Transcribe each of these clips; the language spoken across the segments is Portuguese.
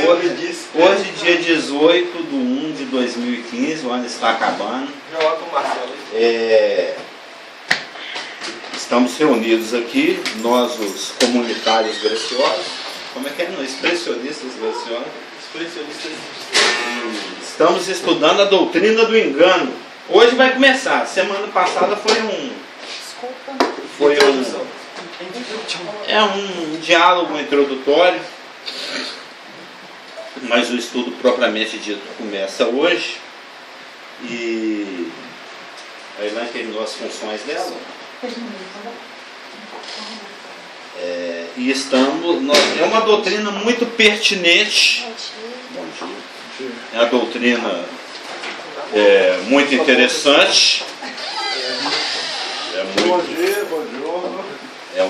Hoje, dia 18/1/2015, o ano está acabando. Estamos reunidos aqui, nós os comunitários graciosos. Como é que é? Não, expressionistas graciosos. Estamos estudando a doutrina do engano. Hoje vai começar. Semana passada foi um diálogo introdutório, mas o estudo propriamente dito começa hoje. E a Elaine terminou as funções dela. E é uma doutrina muito pertinente. Bom dia. É uma doutrina muito interessante. Bom dia. É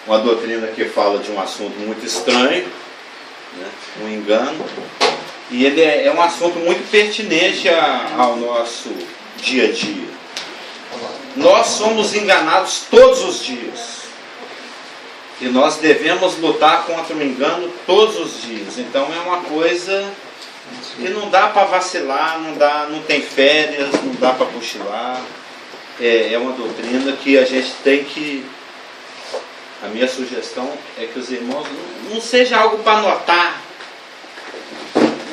uma doutrina que fala de um assunto muito estranho, né? Um engano. E ele é um assunto muito pertinente ao nosso dia a dia. Nós somos enganados todos os dias. E nós devemos lutar contra o engano todos os dias. Então é uma coisa que não dá para vacilar, não tem férias, não dá para cochilar. É uma doutrina que a gente tem que... A minha sugestão é que os irmãos não seja algo para anotar.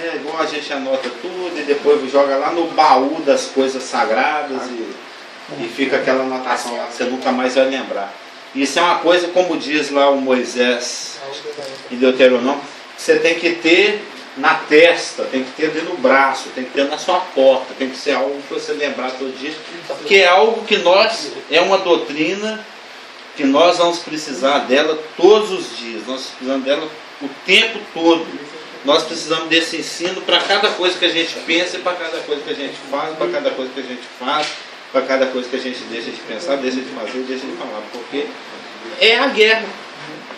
É igual a gente anota tudo e depois joga lá no baú das coisas sagradas e fica aquela anotação lá que você nunca mais vai lembrar. Isso é uma coisa, como diz lá o Moisés em Deuteronômio, que você tem que ter na testa, tem que ter dentro do braço, tem que ter na sua porta, tem que ser algo que você lembrar todo dia, porque é algo que é uma doutrina que nós vamos precisar dela todos os dias, nós precisamos dela o tempo todo. Nós precisamos desse ensino para cada coisa que a gente pensa, para cada coisa que a gente faz, para cada coisa que a gente faz, para cada coisa que a gente deixa de pensar, deixa de fazer, deixa de falar, porque é a guerra.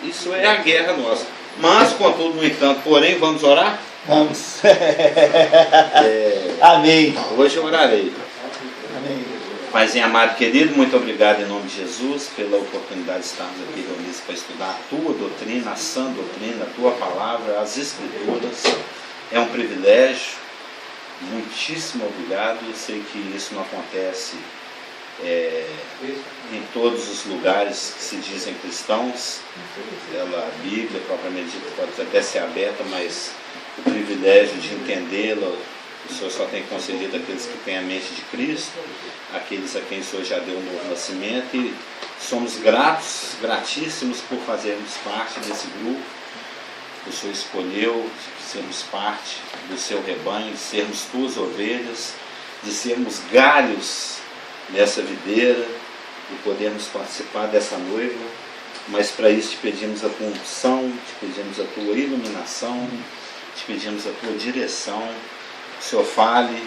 Isso é a guerra nossa. Mas, contudo, no entanto, porém, vamos orar? Vamos. Amém. Hoje eu orarei. Amém. Paizinho amado, querido, muito obrigado em nome de Jesus pela oportunidade de estarmos aqui reunidos para estudar a tua doutrina, a sã doutrina, a tua palavra, as escrituras. É um privilégio. Muitíssimo obrigado. Eu sei que isso não acontece em todos os lugares que se dizem cristãos. A Bíblia, propriamente dita, pode até ser aberta, mas o privilégio de entendê-la o Senhor só tem concedido àqueles que têm a mente de Cristo, aqueles a quem o Senhor já deu um novo nascimento, e somos gratíssimos por fazermos parte desse grupo. O Senhor escolheu de sermos parte do seu rebanho, de sermos tuas ovelhas, de sermos galhos nessa videira, de podermos participar dessa noiva. Mas para isso te pedimos a tua unção, te pedimos a tua iluminação, te pedimos a tua direção. Que o Senhor fale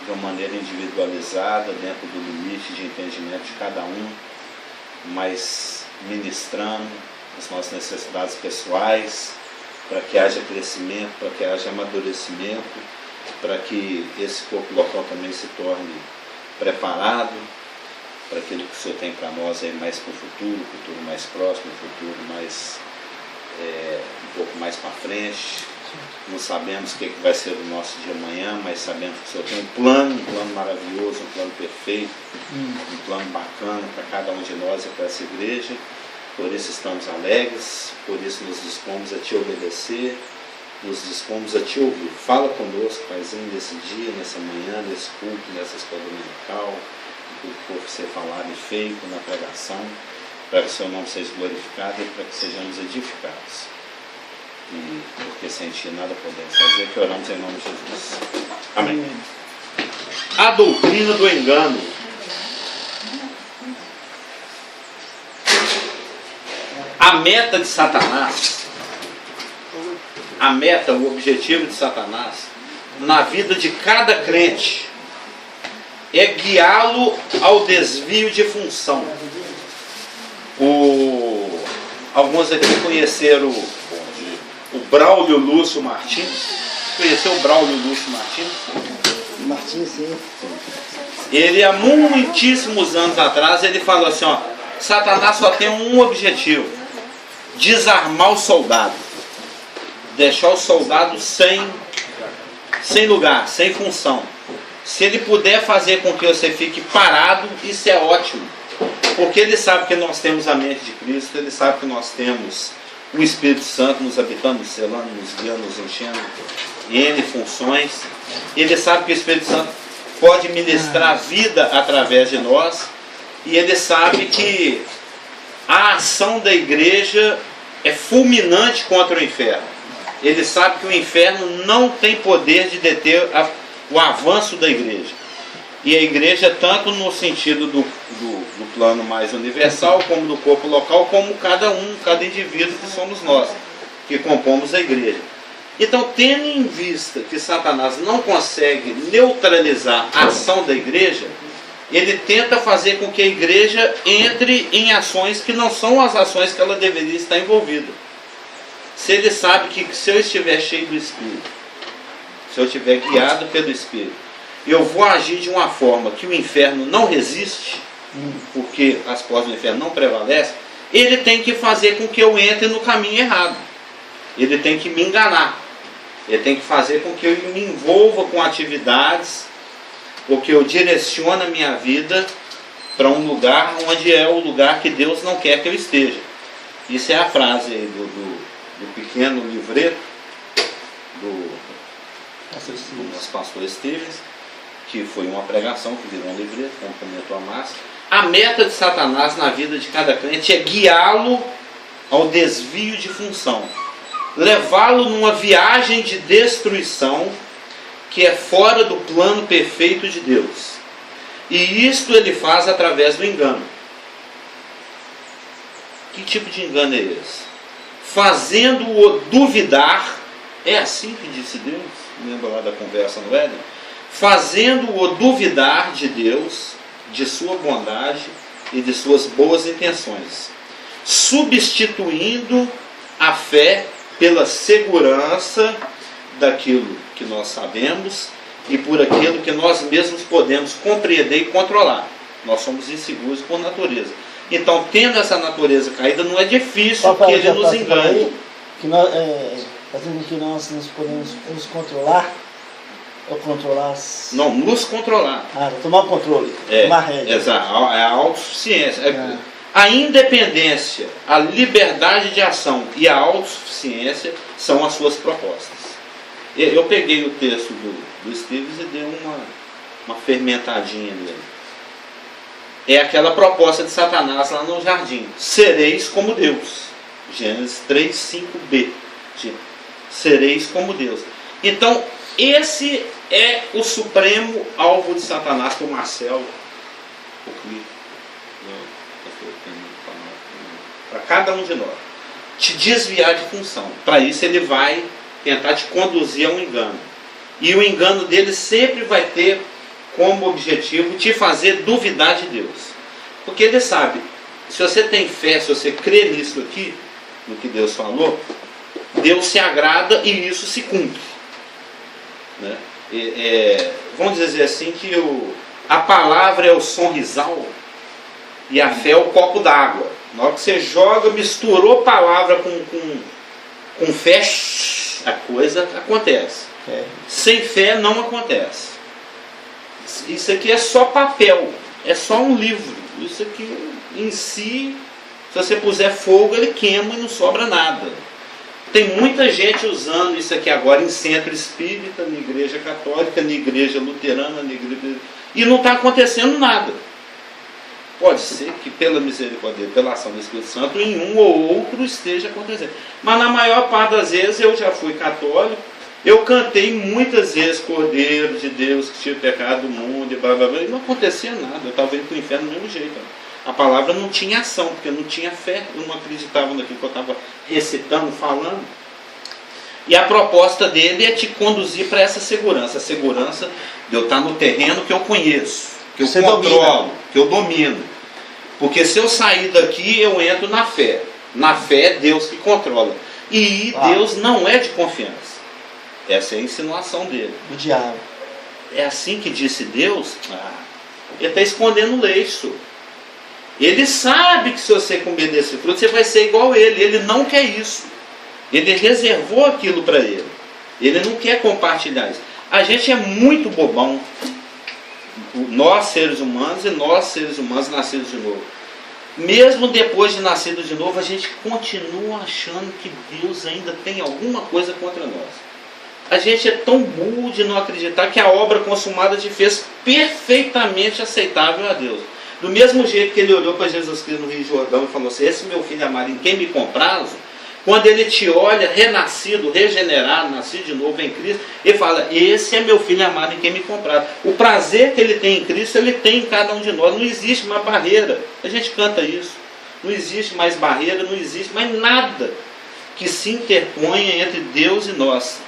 de uma maneira individualizada, dentro do limite de entendimento de cada um, mas ministrando as nossas necessidades pessoais, para que haja crescimento, para que haja amadurecimento, para que esse corpo local também se torne preparado para aquilo que o Senhor tem para nós aí mais para o futuro mais próximo, futuro mais um pouco mais para frente. Não sabemos o que vai ser do nosso dia amanhã, mas sabemos que o Senhor tem um plano maravilhoso, um plano perfeito, um plano bacana para cada um de nós e para essa igreja. Por isso estamos alegres, por isso nos dispomos a te obedecer, nos dispomos a te ouvir. Fala conosco, Paizinho, nesse dia, nessa manhã, nesse culto, nessa escola dominical, o que for ser falado e feito na pregação, para que o seu nome seja glorificado e para que sejamos edificados. E porque sem ti nada podemos fazer, que oramos em nome de Jesus. Amém. A doutrina do engano. A meta de Satanás, o objetivo de Satanás na vida de cada crente é guiá-lo ao desvio de função. Alguns aqui conheceram o Braulio Lúcio Martins. Conheceu o Braulio Lúcio Martins? Martins, sim. Ele, há muitíssimos anos atrás, ele falou assim, ó, Satanás só tem um objetivo: desarmar o soldado. deixar o soldado sem lugar, sem função. Se ele puder fazer com que você fique parado, isso é ótimo. Porque ele sabe que nós temos a mente de Cristo, ele sabe que nós temos o Espírito Santo nos habitando, nos selando, nos guiando, nos enchendo, N funções. Ele sabe que o Espírito Santo pode ministrar vida através de nós. E ele sabe que a ação da igreja é fulminante contra o inferno. Ele sabe que o inferno não tem poder de deter o avanço da igreja. E a igreja, tanto no sentido do plano mais universal, como do corpo local, como cada indivíduo que somos nós, que compomos a igreja. Então, tendo em vista que Satanás não consegue neutralizar a ação da igreja, ele tenta fazer com que a igreja entre em ações que não são as ações que ela deveria estar envolvida. Se ele sabe que se eu estiver cheio do Espírito, se eu estiver guiado pelo Espírito, eu vou agir de uma forma que o inferno não resiste, porque as portas do inferno não prevalecem, ele tem que fazer com que eu entre no caminho errado. Ele tem que me enganar. Ele tem que fazer com que eu me envolva com atividades, ou que eu direcione a minha vida para um lugar onde é o lugar que Deus não quer que eu esteja. Isso é a frase aí do pequeno livreto do nosso pastor Stevens, que foi uma pregação que virou um livreto, como comentou a Márcia. A meta de Satanás na vida de cada crente é guiá-lo ao desvio de função, levá-lo numa viagem de destruição que é fora do plano perfeito de Deus. E isto ele faz através do engano. Que tipo de engano é esse? Fazendo-o duvidar, é assim que disse Deus, lembra lá da conversa no Éden? Fazendo-o duvidar de Deus, de sua bondade e de suas boas intenções, substituindo a fé pela segurança daquilo que nós sabemos e por aquilo que nós mesmos podemos compreender e controlar. Nós somos inseguros por natureza. Então, tendo essa natureza caída, não é difícil que ele nos engane. Que nós, fazendo que nós podemos nos controlar ou controlar? Não, nos controlar. Tomar o controle, tomar rédea. Exato, é a autossuficiência. A independência, a liberdade de ação e a autossuficiência são as suas propostas. Eu peguei o texto do Stevens e dei uma fermentadinha nele. É aquela proposta de Satanás lá no jardim. Sereis como Deus. Gênesis 3, 5b. Sereis como Deus. Então, esse é o supremo alvo de Satanás para o Marcelo. Para cada um de nós. Te desviar de função. Para isso ele vai tentar te conduzir a um engano. E o engano dele sempre vai ter como objetivo te fazer duvidar de Deus. Porque ele sabe, se você tem fé, se você crê nisso aqui, no que Deus falou, Deus se agrada e isso se cumpre. Né? Vamos dizer assim que a palavra é o sonrisal e a fé é o copo d'água. Na hora que você joga, misturou palavra com fé, a coisa acontece. Sem fé não acontece. Isso aqui é só papel, é só um livro. Isso aqui em si, se você puser fogo, ele queima e não sobra nada. Tem muita gente usando isso aqui agora em centro espírita, na igreja católica, na igreja luterana, e não está acontecendo nada. Pode ser que pela misericórdia, pela ação do Espírito Santo, em um ou outro esteja acontecendo. Mas na maior parte das vezes, eu já fui católico, eu cantei muitas vezes Cordeiro de Deus que tira o pecado do mundo e blá blá blá, e não acontecia nada. Eu estava indo para o inferno do mesmo jeito. A palavra não tinha ação, porque eu não tinha fé, eu não acreditava naquilo que eu estava recitando, falando. E a proposta dele é te conduzir para essa segurança. A segurança de eu estar no terreno que eu conheço, que eu controlo, que eu domino. Porque se eu sair daqui, eu entro na fé. Na fé é Deus que controla. E Deus não é de confiança. Essa é a insinuação dele. O diabo. É assim que disse Deus? Ele está escondendo o leite. Ele sabe que se você comer desse fruto, você vai ser igual a ele. Ele não quer isso. Ele reservou aquilo para ele. Ele não quer compartilhar isso. A gente é muito bobão. Nós seres humanos e nós seres humanos nascidos de novo. Mesmo depois de nascido de novo, a gente continua achando que Deus ainda tem alguma coisa contra nós. A gente é tão burro de não acreditar que a obra consumada te fez perfeitamente aceitável a Deus. Do mesmo jeito que ele olhou para Jesus Cristo no Rio Jordão e falou assim: esse meu filho amado, em quem me comprazo, quando ele te olha renascido, regenerado, nascido de novo em Cristo, ele fala: esse é meu filho amado em quem me compraram. O prazer que ele tem em Cristo, ele tem em cada um de nós. Não existe mais barreira. A gente canta isso. Não existe mais barreira, não existe mais nada que se interponha entre Deus e nós.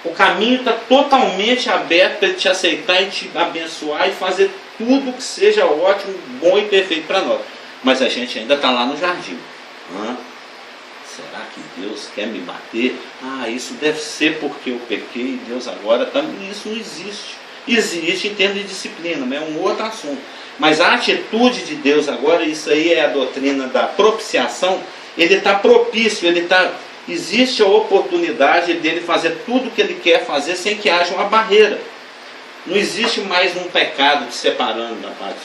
O caminho está totalmente aberto para ele te aceitar e te abençoar e fazer tudo que seja ótimo, bom e perfeito para nós. Mas a gente ainda está lá no jardim. Será que Deus quer me bater? Isso deve ser porque eu pequei e Deus agora está... Isso não existe. Existe em termos de disciplina, mas é um outro assunto. Mas a atitude de Deus agora, isso aí é a doutrina da propiciação, ele está propício, existe a oportunidade dele fazer tudo o que ele quer fazer sem que haja uma barreira. Não existe mais um pecado te separando da parte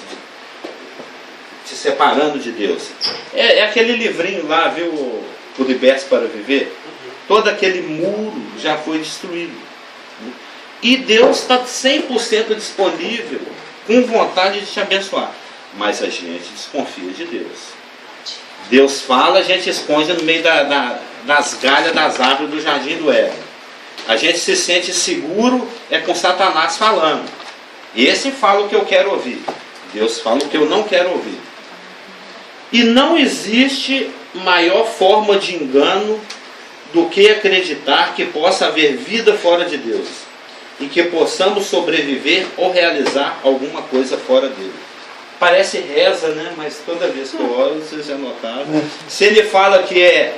te separando de Deus. É aquele livrinho lá, viu, O Libertos para Viver? Todo aquele muro já foi destruído. E Deus está 100% disponível, com vontade de te abençoar. Mas a gente desconfia de Deus. Deus fala, a gente esconde no meio das galhas das árvores do jardim do Éden. A gente se sente seguro com Satanás falando. Esse fala o que eu quero ouvir. Deus fala o que eu não quero ouvir. E não existe maior forma de engano do que acreditar que possa haver vida fora de Deus e que possamos sobreviver ou realizar alguma coisa fora dele. Parece reza, né? Mas toda vez que eu oro, vocês já notaram. Se ele fala que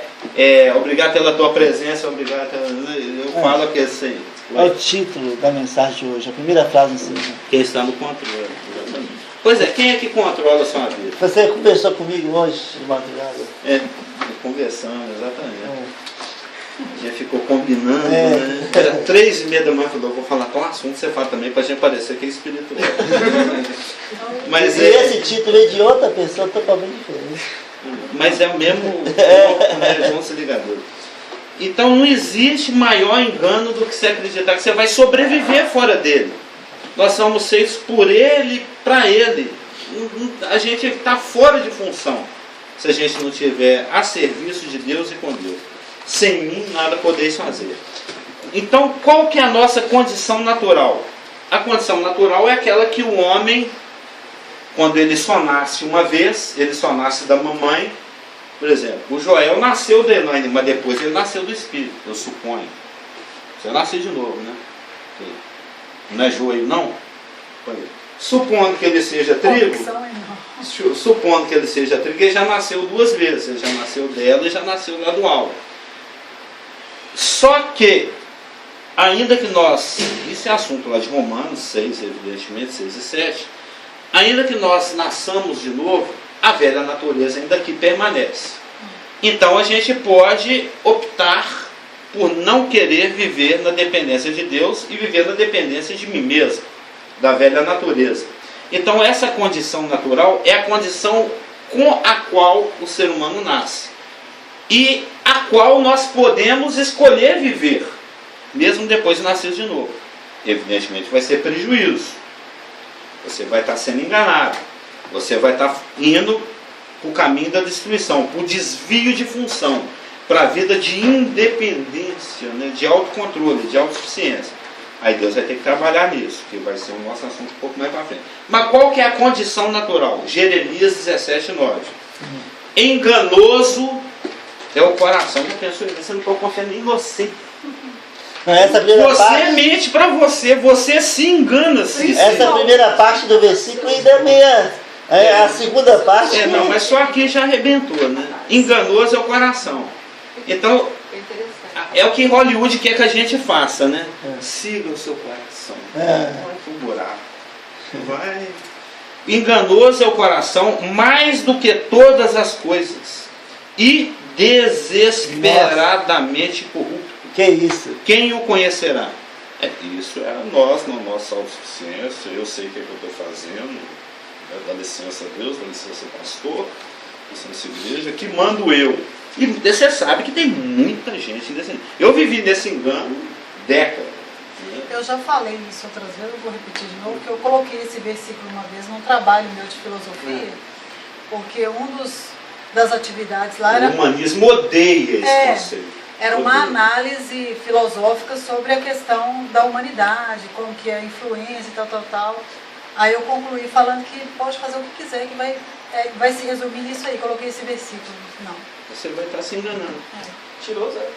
obrigado pela tua presença, obrigado pela... Eu falo que é isso aí. Olha o título da mensagem de hoje, a primeira frase em cima. Quem está no controle, exatamente. Pois é, quem é que controla a sua vida? Você conversou comigo hoje de madrugada? Conversando, exatamente. Já ficou combinando, né? Era 3h30 da manhã, falou: vou falar com um assunto, você fala também, para a gente parecer que é espiritual. Mas esse título é de outra pessoa totalmente diferente. Mas é o mesmo, né? João se ligador. Então não existe maior engano do que você acreditar que você vai sobreviver fora dele. Nós somos feitos por ele, para ele. A gente está fora de função se a gente não estiver a serviço de Deus e com Deus. Sem mim nada podeis fazer. Então qual que é a nossa condição natural? A condição natural é aquela que o homem, quando ele só nasce uma vez, ele só nasce da mamãe. Por exemplo, o Joel nasceu da Elaine, mas depois ele nasceu do Espírito, eu suponho. Você nasceu de novo, né? Não é joelho, não? Supondo que ele seja trigo, ele já nasceu 2 vezes. Ele já nasceu dela e já nasceu lá do alto. Só que, ainda que nós, isso é assunto lá de Romanos 6, evidentemente, 6 e 7, ainda que nós nasçamos de novo, a velha natureza ainda aqui permanece. Então a gente pode optar por não querer viver na dependência de Deus e viver na dependência de mim mesmo, da velha natureza. Então essa condição natural é a condição com a qual o ser humano nasce e a qual nós podemos escolher viver, mesmo depois de nascer de novo. Evidentemente vai ser prejuízo, você vai estar sendo enganado, você vai estar indo para o caminho da destruição, para o desvio de função, para a vida de independência, né, de autocontrole, de autossuficiência. Aí Deus vai ter que trabalhar nisso, que vai ser o nosso assunto um pouco mais para frente. Mas qual que é a condição natural? Jeremias 17:9. Enganoso é o coração. Eu penso, você não pode confiar em você. Você mente para você, você se engana. Essa primeira parte do versículo ainda é meia... a segunda parte... Não, mas só aqui já arrebentou, né? Enganoso é o coração. Então, é o que Hollywood quer que a gente faça, né? Siga o seu coração. Vai para um buraco. Vai. Enganoso é o coração mais do que todas as coisas. E desesperadamente corrupto. Que isso? Quem o conhecerá? Isso é nós, na nossa autossuficiência. Eu sei o que é que eu estou fazendo. Dá licença a Deus, dá licença ao pastor, dá licença à igreja, que mando eu. E você sabe que tem muita gente nesse. Eu vivi nesse engano décadas. Eu já falei isso outras vezes, eu vou repetir de novo, que eu coloquei esse versículo uma vez num trabalho meu de filosofia, porque das atividades lá era... O humanismo odeia esse conceito. Era uma análise filosófica sobre a questão da humanidade, como que é a influência e tal. Aí eu concluí falando que pode fazer o que quiser, que vai se resumir nisso aí. Coloquei esse versículo no final. Você vai estar se enganando. Tirou zero.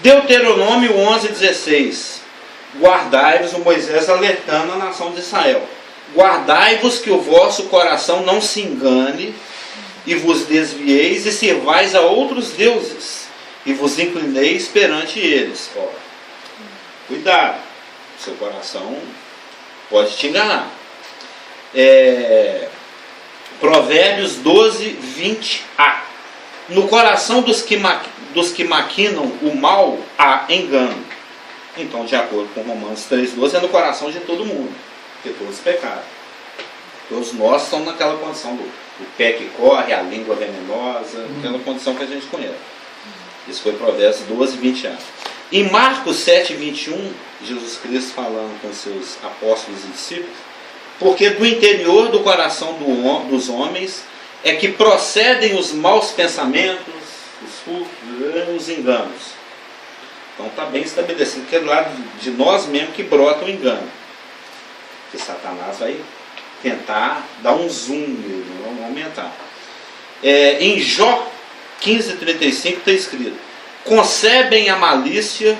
Deuteronômio 11:16. Guardai-vos, o Moisés alertando a nação de Israel. Guardai-vos que o vosso coração não se engane, e vos desvieis e servais a outros deuses, e vos inclineis perante eles. Cuidado, seu coração pode te enganar. Provérbios 12:20a. No coração dos que maquinam o mal há engano. Então, de acordo com Romanos 3:12, é no coração de todo mundo, porque todos pecaram. Todos nós estamos naquela condição do pé que corre, a língua venenosa, aquela condição que a gente conhece. Isso foi Provérbios 12:20a. Em Marcos 7:21, Jesus Cristo falando com seus apóstolos e discípulos, porque do interior do coração dos homens é que procedem os maus pensamentos, os furtos, os enganos. Então está bem estabelecido que é do lado de nós mesmos que brota o engano. Que Satanás vai tentar dar um zoom nele, vamos aumentar. Em Jó 15:35 está escrito: concebem a malícia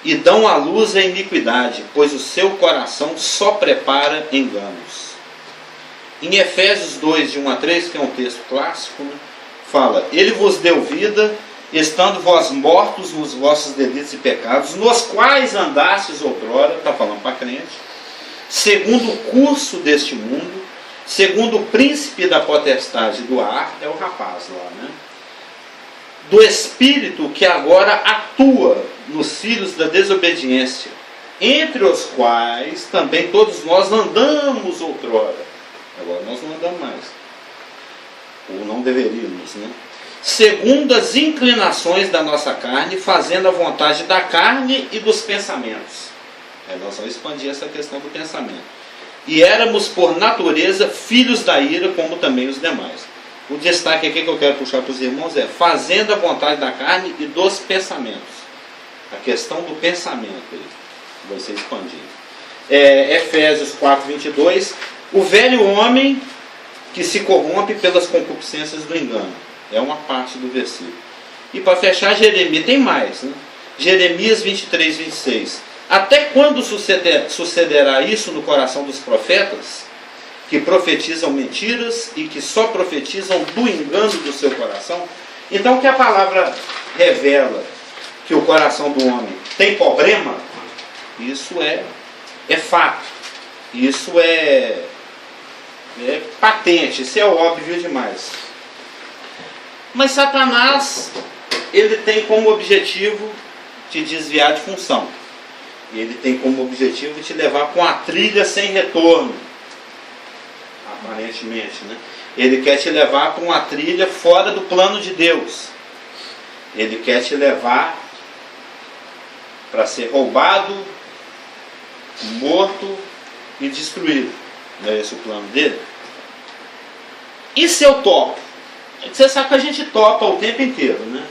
e dão à luz a iniquidade, pois o seu coração só prepara enganos. Em Efésios 2:1-3, que é um texto clássico, né, fala: ele vos deu vida, estando vós mortos nos vossos delitos e pecados, nos quais andastes outrora, está falando para crente, segundo o curso deste mundo, segundo o príncipe da potestade do ar, é o rapaz lá, né? Do Espírito que agora atua nos filhos da desobediência, entre os quais também todos nós andamos outrora. Agora nós não andamos mais, ou não deveríamos, né? Segundo as inclinações da nossa carne, fazendo a vontade da carne e dos pensamentos. Nós vamos expandir essa questão do pensamento. E éramos por natureza filhos da ira, como também os demais. O destaque aqui que eu quero puxar para os irmãos é fazendo a vontade da carne e dos pensamentos. A questão do pensamento aí, vai ser expandido. Efésios 4:22. O velho homem que se corrompe pelas concupiscências do engano. É uma parte do versículo. E para fechar, Jeremias, tem mais, né? Jeremias 23:26. Até quando sucederá isso no coração dos profetas, que profetizam mentiras e que só profetizam do engano do seu coração? Então, que a palavra revela que o coração do homem tem problema, isso é fato, isso é patente, isso é óbvio demais. Mas Satanás, ele tem como objetivo te desviar de função. Ele tem como objetivo te levar para uma trilha sem retorno, aparentemente, né? Ele quer te levar para uma trilha fora do plano de Deus. Ele quer te levar para ser roubado, morto e destruído. Não é esse o plano dele? E se eu topo? Você sabe que a gente topa o tempo inteiro, né?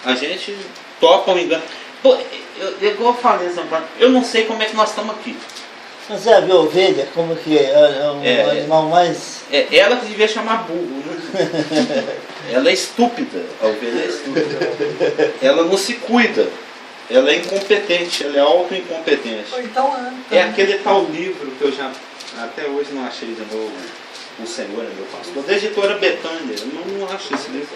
A gente topa o engano. Pô, igual eu falei, eu não sei como é que nós estamos aqui. Você já viu a ovelha? Como que é? É um animal mais... ela que devia chamar burro, né? Ela é estúpida. A ovelha é estúpida. Ela não se cuida. Ela é incompetente. Ela é auto-incompetente. Então, é aquele tal livro que eu já até hoje não achei de novo. O Senhor é meu pastor. Da editora Betânia. Eu não achei esse livro.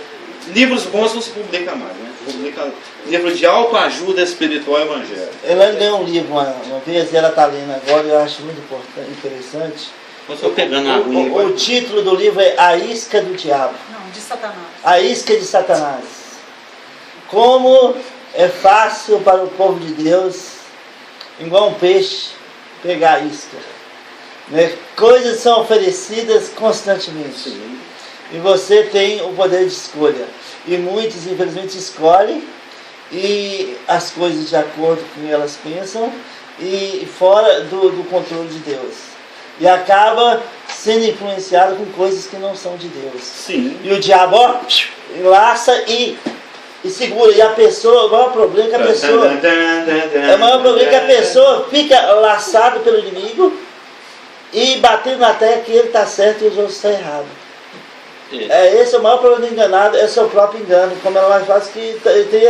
Livros bons não se publica mais, né? Publica livro de autoajuda espiritual evangélica. Ela ganhou um livro uma vez, e ela está lendo agora, eu acho muito importante, interessante. Eu estou pegando a aguinha. O título do livro é A Isca do Diabo. Não, de Satanás. A Isca de Satanás. Como é fácil para o povo de Deus, igual um peixe, pegar a isca. Né? Coisas são oferecidas constantemente. Sim. E você tem o poder de escolha. E muitos, infelizmente, escolhem e as coisas de acordo com o que elas pensam e fora do controle de Deus. E acaba sendo influenciado com coisas que não são de Deus. Sim. E o diabo, ó, laça e segura. E a pessoa, o maior problema é que a pessoa... O maior problema é que a pessoa fica laçado pelo inimigo e batendo na terra que ele está certo e os outros estão errados. Esse é o maior problema do enganado, é o seu próprio engano. Como ela mais faz que tem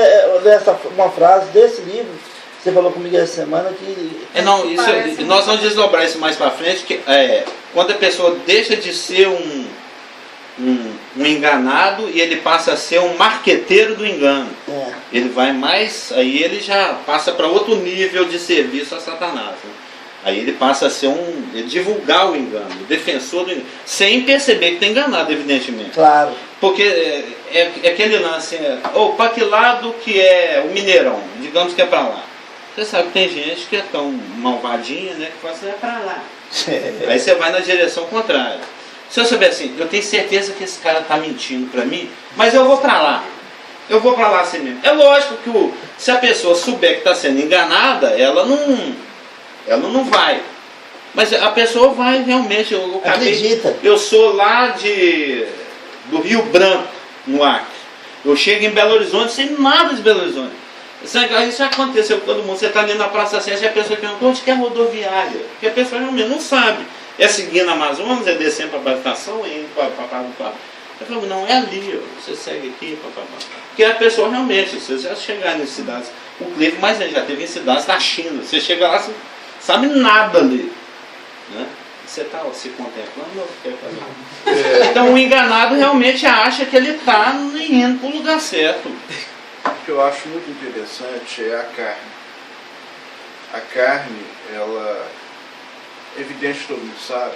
uma frase desse livro, você falou comigo essa semana que... nós vamos desdobrar isso mais para frente, que quando a pessoa deixa de ser um enganado e ele passa a ser um marqueteiro do engano. Ele vai mais, aí ele já passa para outro nível de serviço a Satanás. Né? Aí ele passa a ser divulgar o engano, o defensor do engano, sem perceber que está enganado, evidentemente. Claro. Porque é aquele lance, para que lado que é o Mineirão, digamos que é para lá. Você sabe que tem gente que é tão malvadinha, né, que fala assim, é para lá. Aí você vai na direção contrária. Se eu souber assim, eu tenho certeza que esse cara está mentindo para mim, mas eu vou para lá. Eu vou para lá assim mesmo. É lógico que se a pessoa souber que está sendo enganada, ela não vai. Mas a pessoa vai realmente. Acredita. Eu sou lá do Rio Branco, no Acre. Eu chego em Belo Horizonte sem nada de Belo Horizonte. Isso aconteceu com todo mundo. Você está ali na Praça 7 e a pessoa pergunta onde que é a rodoviária? Porque a pessoa realmente não sabe. É seguindo a Amazonas, é descendo para a estação, é indo para o carro. Eu falo, não, é ali, ó. Você segue aqui, porque a pessoa realmente, se você já chegar em cidades, o Cleiton mais já teve em cidades da China, você chega lá, você sabe nada ali. Né? Você está se contemplando ou quer fazer? Então o enganado realmente acha que ele está indo para o lugar certo. O que eu acho muito interessante é a carne. A carne, ela, evidente todo mundo sabe,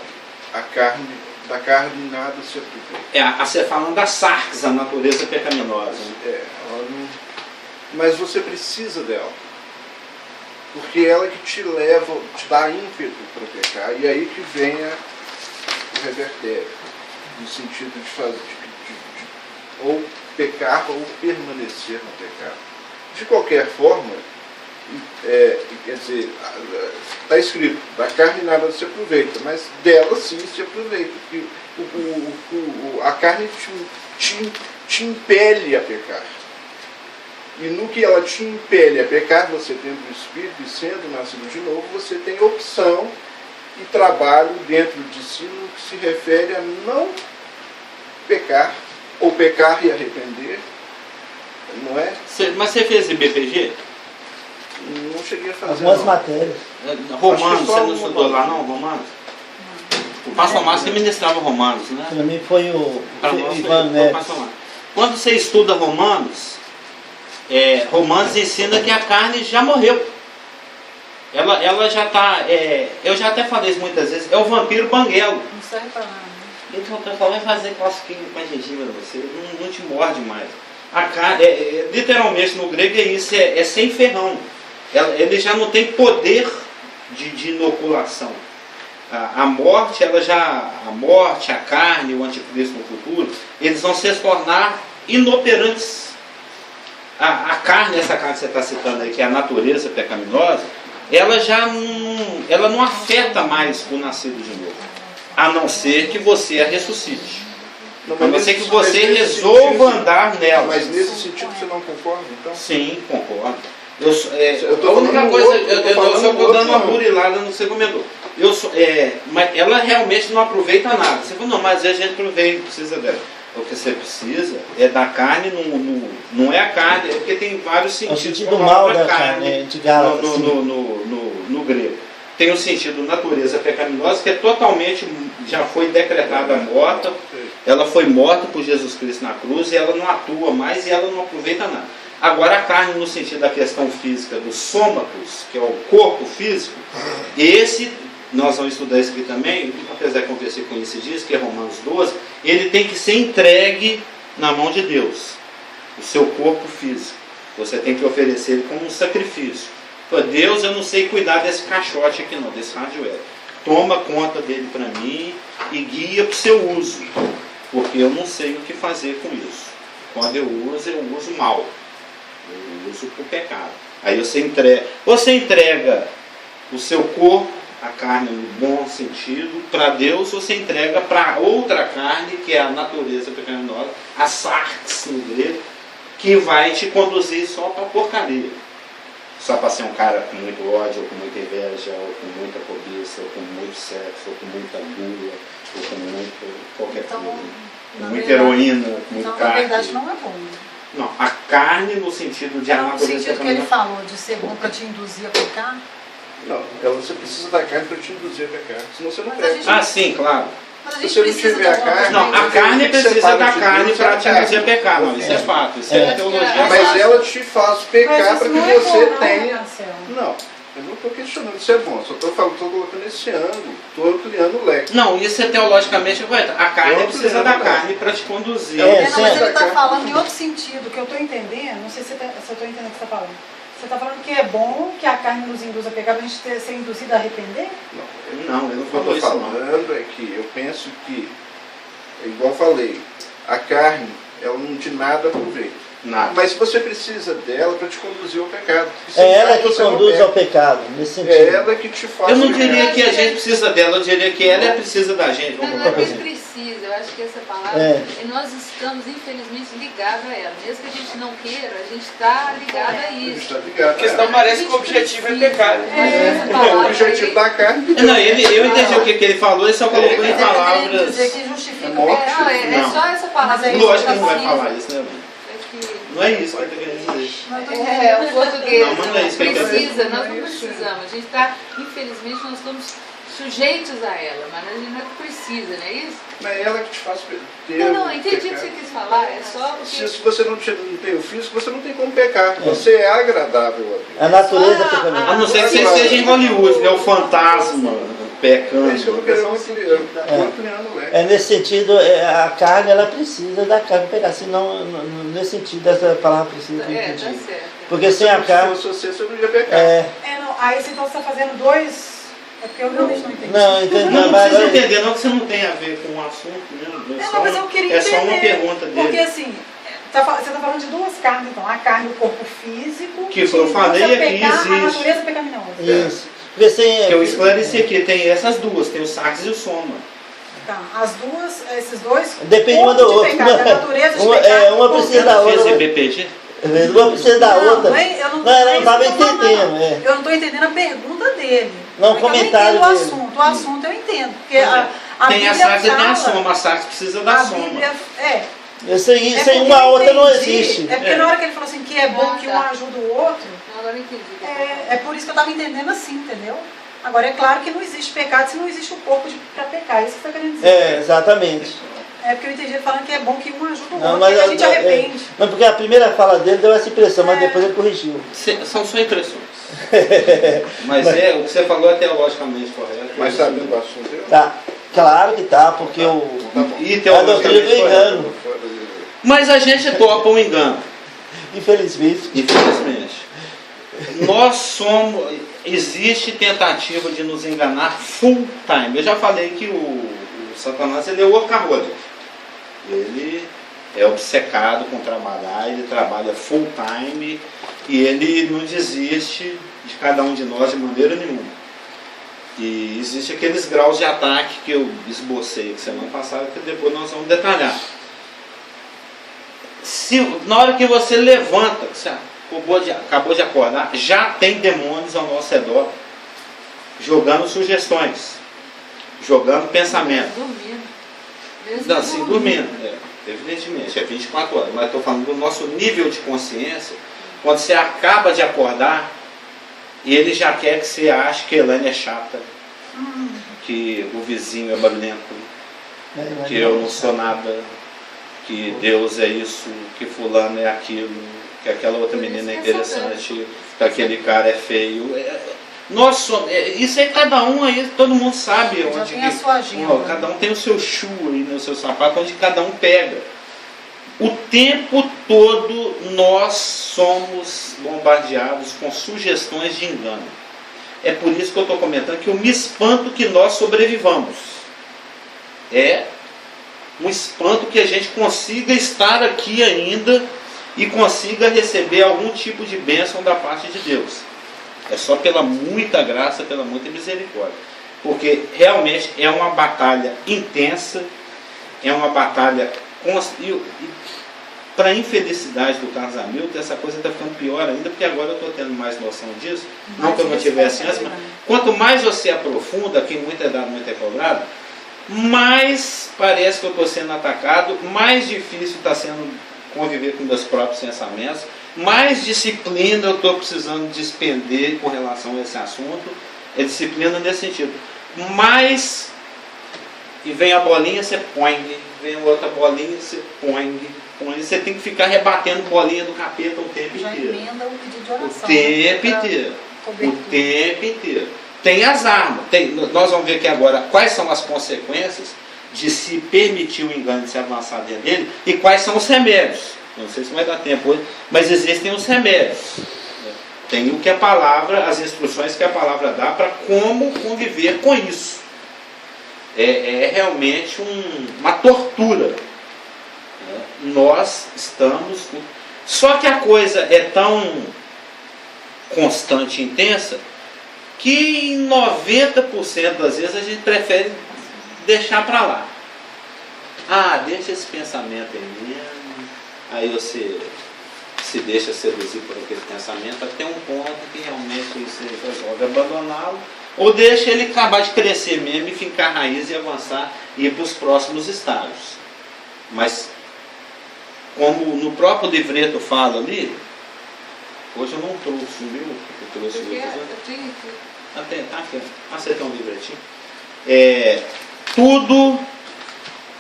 da carne nada se aproveita. Você falando da sarx, a natureza pecaminosa. Ela não, mas você precisa dela. Porque ela que te leva, te dá ímpeto para pecar. E aí que vem o revertério, no sentido de fazer, de ou pecar ou permanecer no pecado. De qualquer forma, quer dizer, está escrito, da carne nada se aproveita, mas dela sim se aproveita. Porque a carne te impele a pecar. E no que ela te impele a pecar, você tendo o Espírito e sendo nascido de novo, você tem opção e trabalho dentro de si no que se refere a não pecar, ou pecar e arrepender, não é? Mas você fez IBPG? Não cheguei a fazer. Algumas matérias. Romanos, você não estudou lá não, Romanos? O pastor Márcio que ministrava Romanos, né? Para mim foi o Ivan Neves. Quando você estuda Romanos, Romanos ensina que a carne já morreu. Ela já está, eu já até falei isso muitas vezes, é o vampiro banguelo. Não serve para nada. Então o pessoal vai fazer cosquinha com a gengiva em você, não te morde mais. A carne, literalmente no grego é isso, é sem ferrão. Ele já não tem poder de inoculação. A morte, a morte, a carne, o anticristo no futuro, eles vão se tornar inoperantes. A carne, essa carne que você está citando aí, que é a natureza pecaminosa, ela não afeta mais o nascido de novo. A não ser que você a ressuscite. A não ser que você resolva andar nela. Mas nesse sentido você não concorda, então? Sim, concordo. A única coisa, eu só estou dando uma burilada no que você comentou. Mas ela realmente não aproveita nada. Você falou, não, mas a gente aproveita, precisa dela. O que você precisa é da carne, não é a carne, é porque tem vários sentidos. O sentido mal da carne, de Gálatas, no grego. Tem o sentido natureza pecaminosa, que é totalmente, já foi decretada morta, ela foi morta por Jesus Cristo na cruz, e ela não atua mais, e ela não aproveita nada. Agora a carne, no sentido da questão física dos sômatos, que é o corpo físico, esse nós vamos estudar isso aqui também, apesar que um versículo com isso diz, que é Romanos 12, ele tem que ser entregue na mão de Deus, o seu corpo físico. Você tem que oferecer ele como um sacrifício. Fala, Deus, eu não sei cuidar desse caixote aqui não, desse radioel. Toma conta dele para mim e guia para o seu uso, porque eu não sei o que fazer com isso. Quando eu uso mal, eu uso para o pecado. Aí você entrega o seu corpo, a carne no bom sentido, para Deus, você entrega para outra carne, que é a natureza pecaminosa, a sarx no grego, que vai te conduzir só para a porcaria. Só para ser um cara com muito ódio, ou com muita inveja, ou com muita cobiça, ou com muito sexo, ou com muita gula, ou com muito qualquer coisa. Com muita heroína, com muito carne. Na verdade não é bom. Não, a carne no sentido de a natureza no sentido que ele falou, de ser bom para te induzir a pecar. Não, você precisa da carne para te induzir a pecar, senão você não Mas a peca. gente- Ah, sim, claro. Mas a Se gente você não precisa tiver a de alguma carne, coisa. Não, a carne precisa separa da de carne Deus, para é a te induzir a carne. pecar, não, isso é fato, isso é teologia. Mas ela te faz pecar para que não é você bom, não, tenha. Marcelo. Não, eu não estou questionando se é bom, só estou colocando esse ângulo, estou ampliando o leque. Não, isso é teologicamente correto. A carne Eu precisa não da lembro, carne para te conduzir. É, Não, mas sim. ele está falando em outro sentido, que eu estou entendendo, não sei se eu estou entendendo o que você está falando. Você está falando que é bom que a carne nos induza a pecar para a gente ser induzido a arrepender? Não, ele não O que eu falou estou isso não. falando é que eu penso que, igual eu falei, a carne, ela não de nada aproveita. Nada. Mas você precisa dela para te conduzir ao pecado. porque É sem ela carne que você não conduz peca. ao pecado, nesse É sentido. ela que te faz Eu não pecar. diria que a gente precisa dela, eu diria que ela precisa da gente. Mas Vamos não é colocar que assim. precisa, eu acho que essa palavra, É. nós estamos infelizmente ligados a ela. Mesmo que a gente não queira, a gente está ligado a A gente isso. está ligado. A questão parece que o objetivo é pecar. Mas essa O palavra objetivo aí- da carne. Não, eu entendi o que ele falou, ele só colocou em Mas ele queria palavras. dizer que justifica o Morte. pecado. Não, é Não. só essa palavra. Mas é que Lógico que ele não vai precisa. falar isso, né? É que- Não é isso que ele está querendo dizer. Mas eu tô É, o português Não, mas não é isso que ele quer dizer. precisa, nós não precisamos. A gente está, infelizmente, nós estamos sujeitos a ela, mas a gente não é que precisa, não é isso? Não é ela que te faz ter. Não, eu entendi o que pecar. você quis falar, é só Se porque... você não tem o físico, você não tem como pecar. Você é agradável a Deus. A natureza Ah, pecaminosa. A não ser que você esteja em Hollywood, né? O fantasma pecando. É isso que eu estou querendo ampliando o leque. É nesse sentido, a carne ela precisa da carne para pecar, senão nesse sentido essa palavra precisa de É, tá entendido. certo. Porque sem a Se carne. fosse você não ia pecar. É, não, aí então você está fazendo dois. É porque eu realmente não entendi. não, entendi. Não, não mas precisa agora- entender, não, que você não tem a ver com o assunto, né? É, não, mas eu queria é entender. só uma pergunta dele. Porque assim, você está falando de duas carnes, então. A carne do corpo físico. Que eu falei induz a aqui, pecar, existe. A natureza pecaminosa. Isso. Porque sem, Que eu esclareci aqui, tem essas duas, tem o sax e o soma. Tá, as duas, esses dois. Depende uma do corpo de outro. pecado, a natureza de Uma- pecado, é, uma corpo precisa de- da Fez outra. BPG? Uma precisa da outra. Não, eu não Não, eu não é estava isso que eu tô falando, entendendo. não. É. Eu não estou entendendo a pergunta dele. Não, É que eu comentário entendo o dele. assunto. O assunto eu entendo. Porque a Tem a Bíblia sax e tem a fala- soma, a sax precisa da A soma. Bíblia. É. Sem É porque uma eu outra não entendi. existe. É porque na hora que ele falou assim que é bom que um tá. ajuda o outro, Não, agora eu entendi. é por isso que eu estava entendendo assim, entendeu? Agora é claro que não existe pecado se não existe o corpo para pecar. É isso que você está querendo dizer. É, exatamente. É porque eu entendi ele falando que é bom que um ajuda o Não, outro, mas porque a gente arrepende. não, porque a primeira fala dele deu essa impressão, mas depois ele corrigiu. São só impressões. Mas é, o que você falou é teologicamente correto. Mas sabendo do assunto, eu. Tá, claro que tá, porque o Tá bom. E a doutrina teologicamente do correto. engano, Mas a gente topa o engano, infelizmente. infelizmente. Nós somos. Existe tentativa de nos enganar full time. Eu já falei que o Satanás ele é o workaholic. Ele é obcecado com trabalhar, ele trabalha full time e ele não desiste de cada um de nós de maneira nenhuma. E existe aqueles graus de ataque que eu esbocei semana passada, que depois nós vamos detalhar. Na hora que você levanta, que você acabou de acordar, já tem demônios ao nosso redor jogando sugestões, jogando pensamento. Dormindo. Mesmo Não, sim, dormindo, evidentemente, é 24 horas, mas estou falando do nosso nível de consciência, quando você acaba de acordar, e ele já quer que você ache que a Elaine é chata, que o vizinho é barulhento, que eu não sou nada, que Deus é isso, que fulano é aquilo, que aquela outra menina é interessante, que aquele cara é feio. Nós somos, isso é cada um aí, todo mundo sabe Já onde tem a sua agenda. cada um tem o seu chu aí, no seu sapato, onde cada um pega. O tempo todo nós somos bombardeados com sugestões de engano. É por isso que eu estou comentando que eu me espanto que nós sobrevivamos. É um espanto que a gente consiga estar aqui ainda e consiga receber algum tipo de bênção da parte de Deus. É só pela muita graça, pela muita misericórdia. Porque realmente é uma batalha intensa, é uma batalha para a infelicidade do Carlos Hamilton, essa coisa está ficando pior ainda, porque agora eu estou tendo mais noção disso. Não que eu não tivesse antes, mas quanto mais você aprofunda, quem muito é dado, muito é cobrado, mais parece que eu estou sendo atacado, mais difícil está sendo conviver com meus próprios pensamentos, mais disciplina eu estou precisando despender com relação a esse assunto, é disciplina nesse sentido. Mais, e vem a bolinha, você põe, vem outra bolinha, você põe, você tem que ficar rebatendo bolinha do capeta o tempo Já inteiro. emenda o pedido de oração. O tempo inteiro. O tempo inteiro. Tem as armas. Nós vamos ver aqui agora quais são as consequências de se permitir o engano de se avançar dentro dele e quais são os remédios. Não sei se vai dar tempo hoje, mas existem os remédios. Tem o que a palavra, as instruções que a palavra dá para como conviver com isso. É realmente uma tortura. Nós estamos... Só que a coisa é tão constante e intensa que em 90% das vezes a gente prefere deixar para lá. Deixa esse pensamento aí mesmo. Aí você se deixa seduzir por aquele pensamento até um ponto que realmente você resolve abandoná-lo, ou deixa ele acabar de crescer mesmo e fincar raiz e avançar e ir para os próximos estágios. Mas como no próprio livreto fala ali, hoje eu não trouxe o meu, eu trouxe o outro. Tá aqui. Você tem um livretinho? Tudo,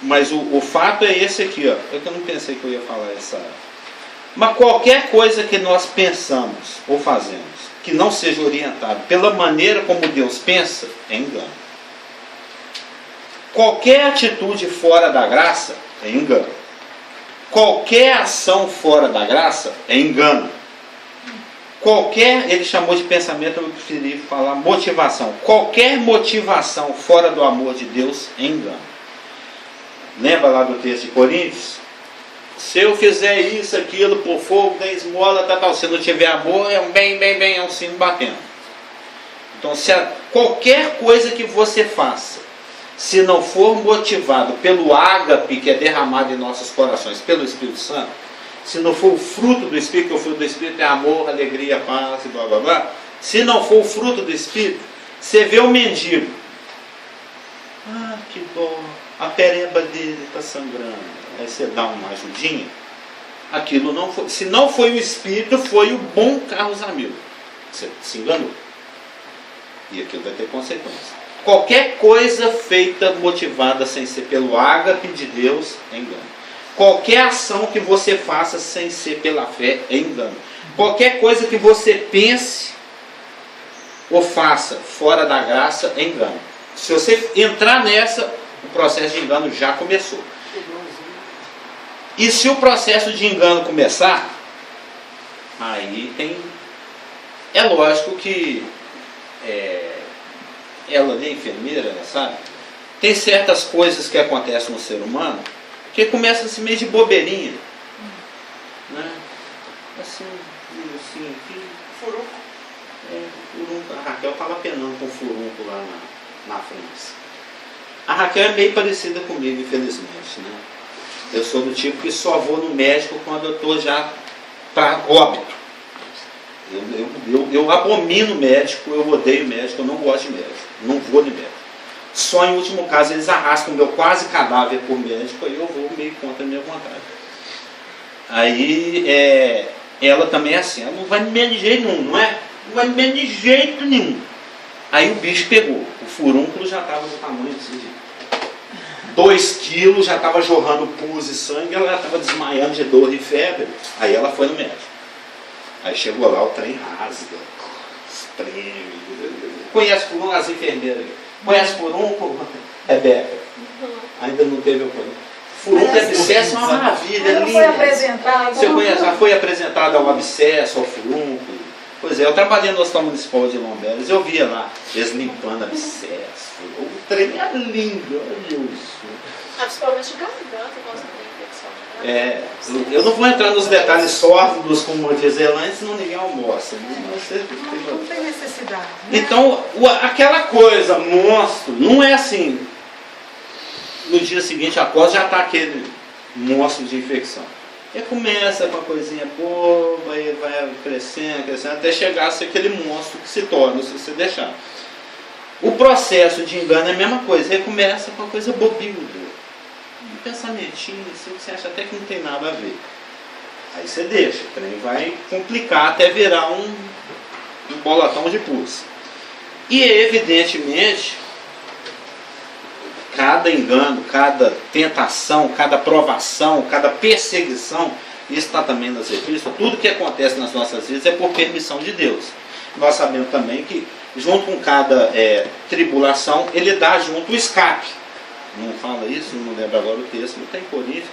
mas o fato é esse aqui, ó. Eu não pensei que eu ia falar essa. Mas qualquer coisa que nós pensamos ou fazemos que não seja orientado pela maneira como Deus pensa, é engano. Qualquer atitude fora da graça é engano. Qualquer ação fora da graça é engano. Ele chamou de pensamento, eu preferi falar motivação. Qualquer motivação fora do amor de Deus é engano. Lembra lá do texto de Coríntios? Se eu fizer isso, aquilo, por fogo, da esmola, tal. Se não tiver amor, é um bem, é um sino batendo. Então, qualquer coisa que você faça, se não for motivado pelo ágape que é derramado em nossos corações, pelo Espírito Santo, se não for o fruto do Espírito, que o fruto do Espírito é amor, alegria, paz e blá blá blá, se não for o fruto do Espírito, você vê o mendigo, que dó, a pereba dele está sangrando, aí você dá uma ajudinha, aquilo não foi, se não foi o Espírito, foi o bom Carlos Hamilton, você se enganou, e aquilo vai ter consequência. Qualquer coisa feita, motivada sem ser pelo ágape de Deus, é engano. Qualquer ação que você faça sem ser pela fé, é engano. Qualquer coisa que você pense ou faça fora da graça, é engano. Se você entrar nessa, o processo de engano já começou. E se o processo de engano começar, aí tem... É lógico que... ela ali, enfermeira, sabe? Tem certas coisas que acontecem no ser humano que começam assim meio de bobeirinha, né? Assim, furunco. Furunco. A Raquel estava penando com furunco lá na frente. A Raquel é meio parecida comigo, infelizmente, né? Eu sou do tipo que só vou no médico quando eu estou já para óbito. Eu abomino médico, eu odeio médico, eu não gosto de médico, não vou de médico. Só em último caso eles arrastam o meu quase cadáver por médico, aí eu vou meio contra a minha vontade. Aí ela também é assim, ela não vai me ver de jeito nenhum, não é? Não vai me ver de jeito nenhum. Aí o bicho pegou, o furúnculo já estava do tamanho assim de 2 quilos, já estava jorrando pus e sangue, ela já estava desmaiando de dor e febre. Aí ela foi no médico. Aí chegou lá, o trem rasga. espreme. Conhece por um as enfermeiras. Conhece por um, Rebeca. Ainda não teve o problema. Furúnculo é abscesso, é uma maravilha. Não foi apresentado. Você conhece, já foi apresentado ao abscesso, ao furúnculo. Pois é, eu trabalhei no Hospital Municipal de Lomberes, eu via lá, eles limpando abscesso. O trem é lindo, olha isso. Principalmente garganta, gosta de infecção. Eu não vou entrar nos detalhes sórdidos, como diz Elaine, senão ninguém almoça. Não tem necessidade. Né? Então, aquela coisa, monstro, não é assim. No dia seguinte, após, já está aquele monstro de infecção. E começa com a coisinha boba, e vai crescendo, até chegar a ser aquele monstro que se torna, se você deixar. O processo de engano é a mesma coisa, ele começa com uma coisa bobinha, um pensamentinho, assim, que você acha até que não tem nada a ver. Aí você deixa, o trem vai complicar até virar um bolatão de pus. E evidentemente, cada engano, cada tentação, cada provação, cada perseguição, isso está também nas epístolas, tudo que acontece nas nossas vidas é por permissão de Deus. Nós sabemos também que, junto com cada tribulação, ele dá junto o escape. Não fala isso, não lembro agora o texto, não tem Coríntios,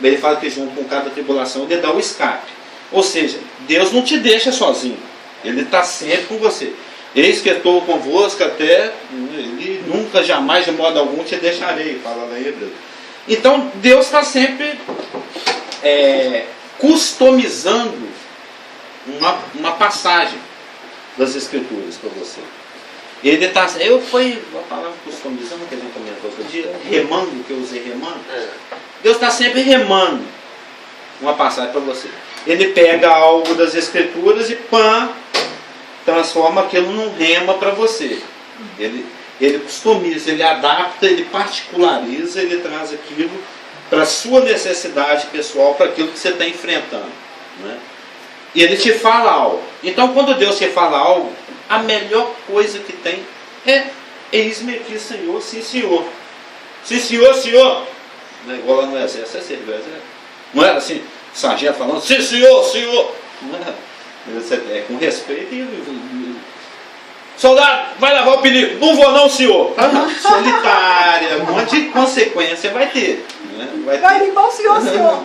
mas ele fala que junto com cada tribulação ele dá o escape. Ou seja, Deus não te deixa sozinho, ele está sempre com você. Eis que estou convosco até, ele nunca, jamais, de modo algum te deixarei, fala lá em Hebreus. Então, Deus está sempre customizando uma passagem das Escrituras para você. Ele está, a palavra customizando, que a gente comentou outro dia, remando, que eu usei remando. Deus está sempre remando uma passagem para você. Ele pega algo das Escrituras e transforma aquilo num rema para você. Ele customiza, ele adapta, ele particulariza, ele traz aquilo para a sua necessidade pessoal, para aquilo que você está enfrentando. Né? E ele te fala algo. Então, quando Deus te fala algo, a melhor coisa que tem é: eis-me aqui, Senhor, sim, Senhor. Sim, Senhor, Senhor. Não é igual lá no exército, não era assim, sargento falando: sim, Senhor, Senhor. Não era. É com respeito e soldado, vai levar o perigo. Não vou não, senhor. Solitária, um monte de consequência vai ter. Né? Vai limpar o senhor, senhor.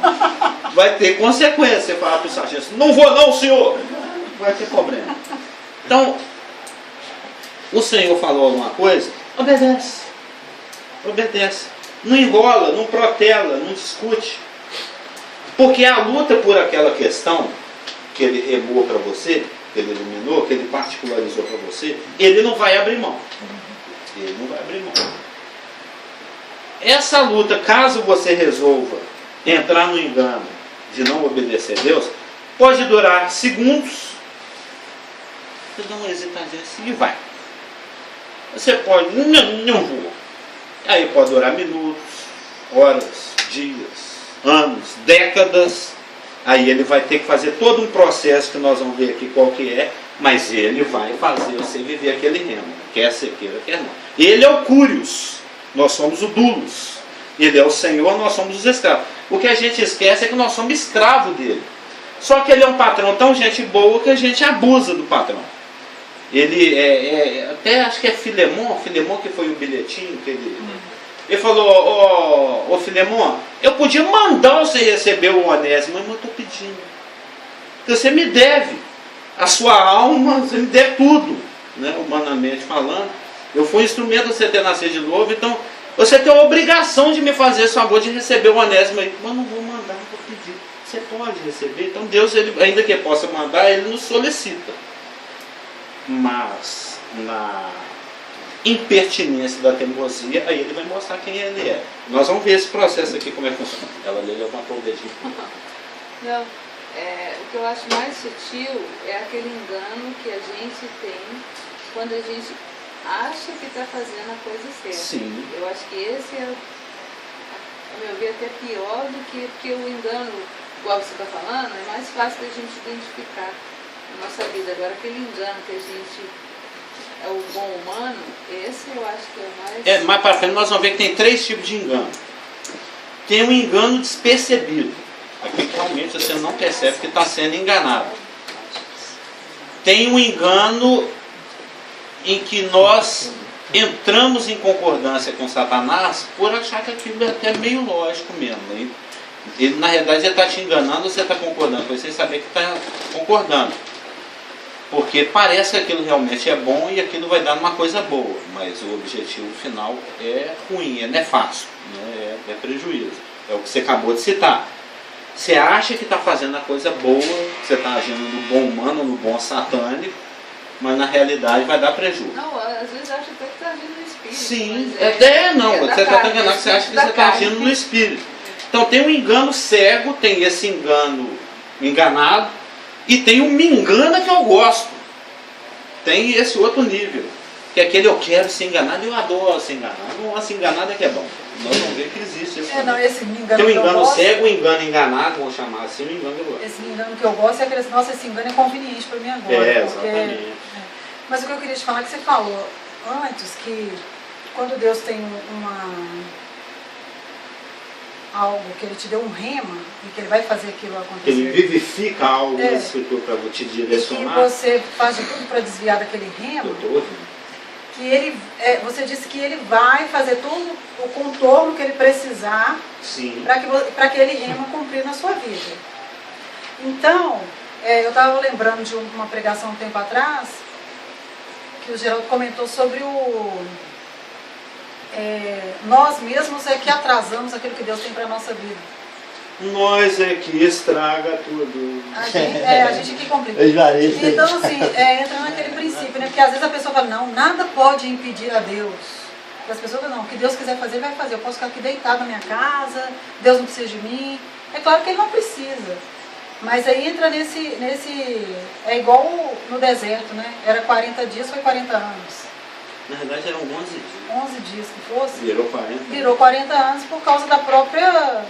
Vai ter consequência. Você falar para o sargento: não vou não, senhor. Vai ter problema. Então, o Senhor falou alguma coisa, obedece. Obedece. Não enrola, não protela, não discute. Porque a luta por aquela questão que ele remou para você, que ele iluminou, que ele particularizou para você, ele não vai abrir mão. Ele não vai abrir mão. Essa luta, caso você resolva entrar no engano de não obedecer a Deus, pode durar segundos. Você dá uma hesitadinha assim e vai. Você pode, não vou. Aí pode durar minutos, horas, dias, anos, décadas. Aí ele vai ter que fazer todo um processo que nós vamos ver aqui qual que é, mas ele vai fazer você viver aquele remo, quer você queira, quer não. Ele é o Curios, nós somos o Dulos. Ele é o Senhor, nós somos os escravos. O que a gente esquece é que nós somos escravos dele. Só que ele é um patrão tão gente boa que a gente abusa do patrão. Ele até acho que é Filemon que foi o bilhetinho que ele falou: ô Filemon, eu podia mandar você receber o Onésimo, mas eu estou pedindo. Você me deve a sua alma, você me deve tudo, né, humanamente falando. Eu fui um instrumento de você ter nascido de novo, então você tem a obrigação de me fazer esse favor de receber o Onésimo aí. Mas não vou mandar, não vou pedir. Você pode receber. Então Deus, ele, ainda que possa mandar, ele nos solicita. Mas na impertinência da teimosia, aí ele vai mostrar quem ele é. Nós vamos ver esse processo aqui, como é que funciona. Ela levantou o dedinho. Não, o que eu acho mais sutil é aquele engano que a gente tem quando a gente acha que está fazendo a coisa certa. Sim. Eu acho que esse é, a meu ver, até pior do que porque o engano, igual você está falando, é mais fácil da gente identificar na nossa vida. Agora, aquele engano que a gente é o bom humano, esse eu acho que é mais... Mais para frente nós vamos ver que tem 3 tipos de engano. Tem um engano despercebido. Aqui realmente você não percebe que está sendo enganado. tem um engano em que nós entramos em concordância com Satanás por achar que aquilo é até meio lógico mesmo. Ele na realidade, ele está te enganando, você está concordando com ele sem saber que está concordando. Porque parece que aquilo realmente é bom e aquilo vai dar uma coisa boa, mas o objetivo final é ruim, é nefasto, né? É prejuízo. É o que você acabou de citar. Você acha que está fazendo a coisa boa, que você está agindo no bom humano, no bom satânico, mas na realidade vai dar prejuízo. Não, às vezes acha até que está agindo no espírito. Sim, até não, você está enganado, que você acha que você está agindo no espírito. Então tem um engano cego, tem esse engano enganado, e tem um me engana que eu gosto. Tem esse outro nível, que é aquele eu quero ser enganado e eu adoro ser enganado. Não, ser enganado é que é bom. Nós vamos ver que existe esse não, esse me engano tem um engano gosto, cego, um engano enganado, vamos chamar assim, um engano que eu gosto. Esse me engano que eu gosto é aquele, nossa, esse engano é conveniente para mim agora. Exatamente. Mas o que eu queria te falar é que você falou antes que quando Deus tem algo, que Ele te deu um rema e que Ele vai fazer aquilo acontecer. Ele vivifica algo na escritura para te direcionar. E que você faz de tudo para desviar daquele rema. Que ele, você disse que Ele vai fazer todo o contorno que Ele precisar para que Ele rema cumprir na sua vida. Então, eu estava lembrando de uma pregação um tempo atrás, que o Geraldo comentou sobre nós mesmos é que atrasamos aquilo que Deus tem para a nossa vida. Nós é que estraga tudo. A gente que complica. Então, assim, entra naquele princípio, né? Porque às vezes a pessoa fala, não, nada pode impedir a Deus. E as pessoas falam, não, o que Deus quiser fazer, Ele vai fazer. Eu posso ficar aqui deitado na minha casa, Deus não precisa de mim. É claro que Ele não precisa. Mas aí entra nesse é igual no deserto, né? Era 40 dias, foi 40 anos. Na verdade eram 11 dias. 11 dias que fosse. Virou 40. Virou 40 anos por causa da própria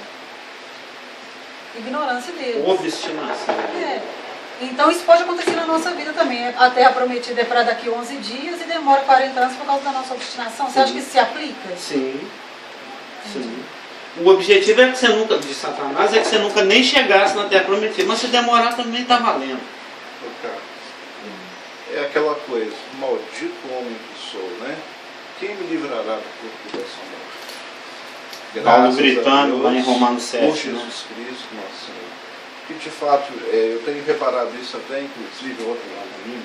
ignorância dele. Obstinação. Então isso pode acontecer na nossa vida também. A terra prometida é para daqui 11 dias e demora 40 anos por causa da nossa obstinação. Você acha que isso se aplica? Sim. Sim. O objetivo é que você nunca, de Satanás, é que você nunca nem chegasse na terra prometida. Mas se demorar também está valendo. É aquela coisa, maldito homem que sou, né? Quem me livrará do corpo dessa morte? Paulo gritando lá em Romanos 7. Por Jesus Cristo, nosso Senhor. E de fato, eu tenho reparado isso até, inclusive, outro lado do mim.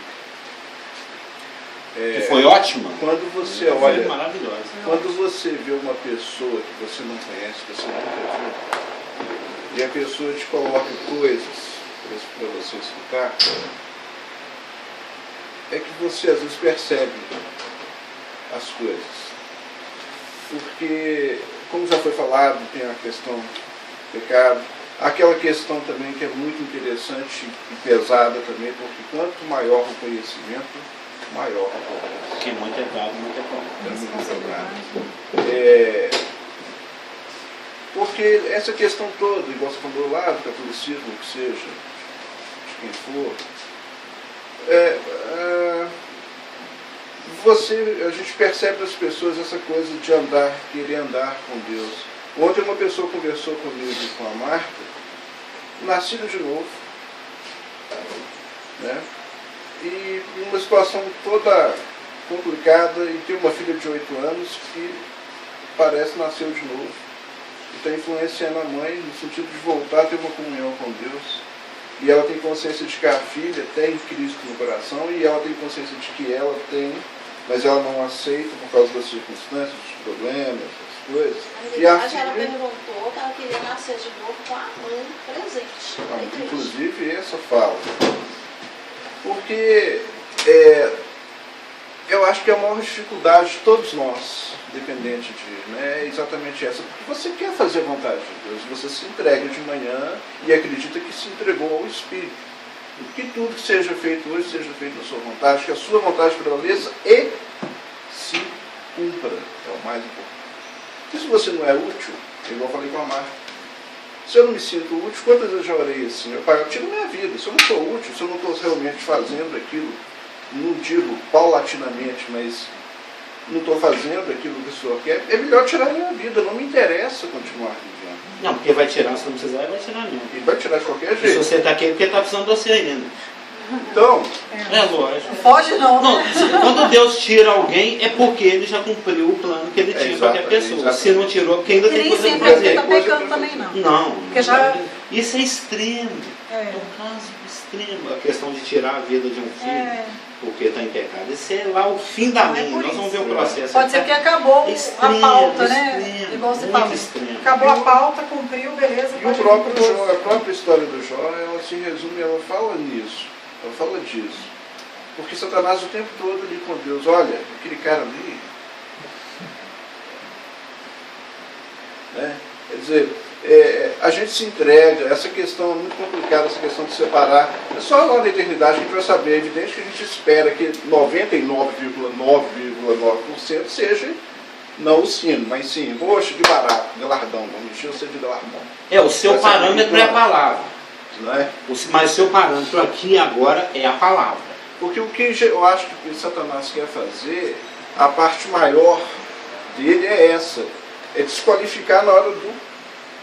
Que foi ótima. Quando você olha, maravilhosa. quando você vê uma pessoa que você não conhece, que você nunca viu, e a pessoa te coloca coisas para você escutar, é que você às vezes percebe as coisas. Porque, como já foi falado, tem a questão do pecado, aquela questão também que é muito interessante e pesada também, porque quanto maior o conhecimento, maior a cobrança. Que muito é dado, muito é cobrado. Porque essa questão toda, igual você falou lá, do catolicismo, que seja, de quem for, a gente percebe das pessoas essa coisa de querer andar com Deus. Ontem uma pessoa conversou comigo e com a Marta, nascida de novo, né? E uma situação toda complicada, e tem uma filha de 8 anos que parece nasceu de novo. E está influenciando a mãe no sentido de voltar a ter uma comunhão com Deus. E ela tem consciência de que a filha tem Cristo no coração, e ela tem consciência de que ela tem, mas ela não aceita por causa das circunstâncias, dos problemas, das coisas. E a filha, ela perguntou que ela queria nascer de novo com a mãe presente. Inclusive essa fala. Porque eu acho que a maior dificuldade de todos nós, dependente de, é exatamente essa. Porque você quer fazer a vontade de Deus, você se entrega de manhã e acredita que se entregou ao Espírito. Que tudo que seja feito hoje seja feito na sua vontade, que a sua vontade prevaleça e se cumpra. É o mais importante. E se você não é útil, igual eu falei com a Marta, se eu não me sinto útil, quantas vezes eu já orei assim? Meu Pai, eu tiro minha vida. Se eu não sou útil, se eu não estou realmente fazendo aquilo, não digo paulatinamente, mas não estou fazendo aquilo que o Senhor quer, é melhor tirar a minha vida. Não me interessa continuar vivendo. Não, porque vai tirar, se não precisar, vai tirar mesmo. E vai tirar de qualquer jeito. E se você está aqui, é porque está precisando de você ainda. Então, É lógico. Não foge não, Não, né? quando Deus tira alguém, é porque ele já cumpriu o plano que ele tinha para aquela pessoa. exatamente. Se não tirou, porque ainda E tem nem coisa sempre para ele fazer. está pecando também não. Não, Porque já- isso é extremo. É. É um caso extremo. A questão de tirar a vida de um filho É. porque está em pecado. Esse é lá o fim da Não é linha. por Nós vamos ver isso. o processo. Pode ser que acabou Extremo, a pauta, né? extremo, Igual você muito falou. extremo. Acabou a pauta, cumpriu, beleza. e o pode ir próprio pro Jó, outro. a própria história do Jó, ela se resume, ela fala nisso, ela fala disso. Porque Satanás o tempo todo ali com Deus, olha, aquele cara ali, né? Quer dizer, a gente se entrega, essa questão é muito complicada, essa questão de separar. É só lá na eternidade que a gente vai saber. É evidente que a gente espera que 99,9,9% seja não o sino, mas sim, roxo de barato, galardão, vamos encher você de galardão. O seu Essa é a parâmetro é a palavra. Não é? Mas o seu parâmetro aqui agora é a palavra. Porque o que eu acho que Satanás quer fazer, a parte maior dele é essa, é desqualificar na hora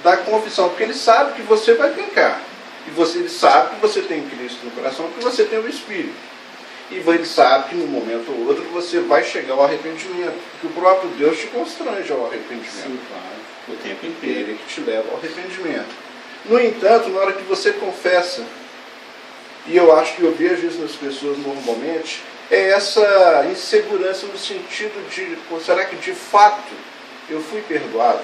da confissão, porque ele sabe que você vai pecar. E ele sabe que você tem Cristo no coração, que você tem o Espírito. E ele sabe que num momento ou outro você vai chegar ao arrependimento, porque o próprio Deus te constrange ao arrependimento. Sim, claro. O tempo inteiro. Ele que te leva ao arrependimento. No entanto, na hora que você confessa, e eu acho que eu vejo isso nas pessoas normalmente, é essa insegurança no sentido de, será que de fato eu fui perdoado?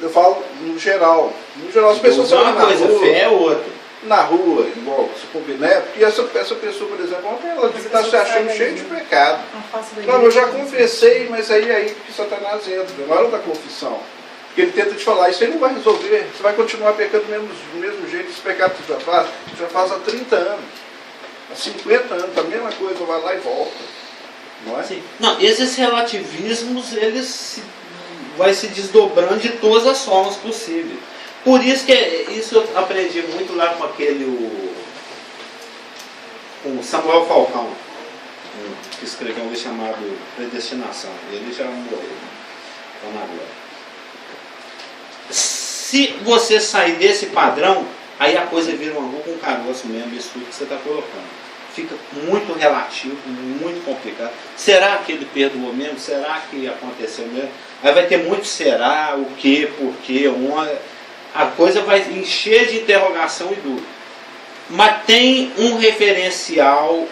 Eu falo no geral. No geral, as pessoas Deus é falam uma coisa, fé é outra. na rua, igual você combina, né? Porque essa pessoa, por exemplo, ontem ela está se achando cheia de pecado. Não faço daí. Não, eu já confessei, mas aí que Satanás entra, na hora da confissão. Porque ele tenta te falar, isso aí não vai resolver, você vai continuar pecando do mesmo jeito, esse pecado que você já faz há 30 anos, há 50 anos, a mesma coisa, vai lá e volta. Não é? Sim. Não, esses relativismos, vai se desdobrando de todas as formas possíveis. Por isso que isso eu aprendi muito lá com com Samuel Falcão, que escreveu um livro chamado Predestinação. Ele já morreu, está na glória. Se você sair desse padrão, aí a coisa vira uma rua com caroço mesmo, isso tudo que você está colocando. Fica muito relativo, muito complicado. Será que ele perdoou mesmo? Será que aconteceu mesmo? Aí vai ter muito será, o que, por quê, a coisa vai encher de interrogação e dúvida. Mas tem um referencial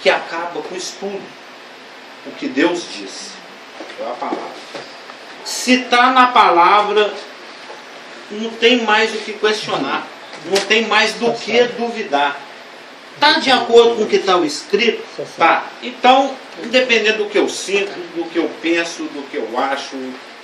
que acaba com isso tudo. O que Deus disse. É a palavra. Se está na palavra, não tem mais o que questionar. Não tem mais do que duvidar. Está de acordo com o que está escrito? Tá. Então, independente do que eu sinto, do que eu penso, do que eu acho,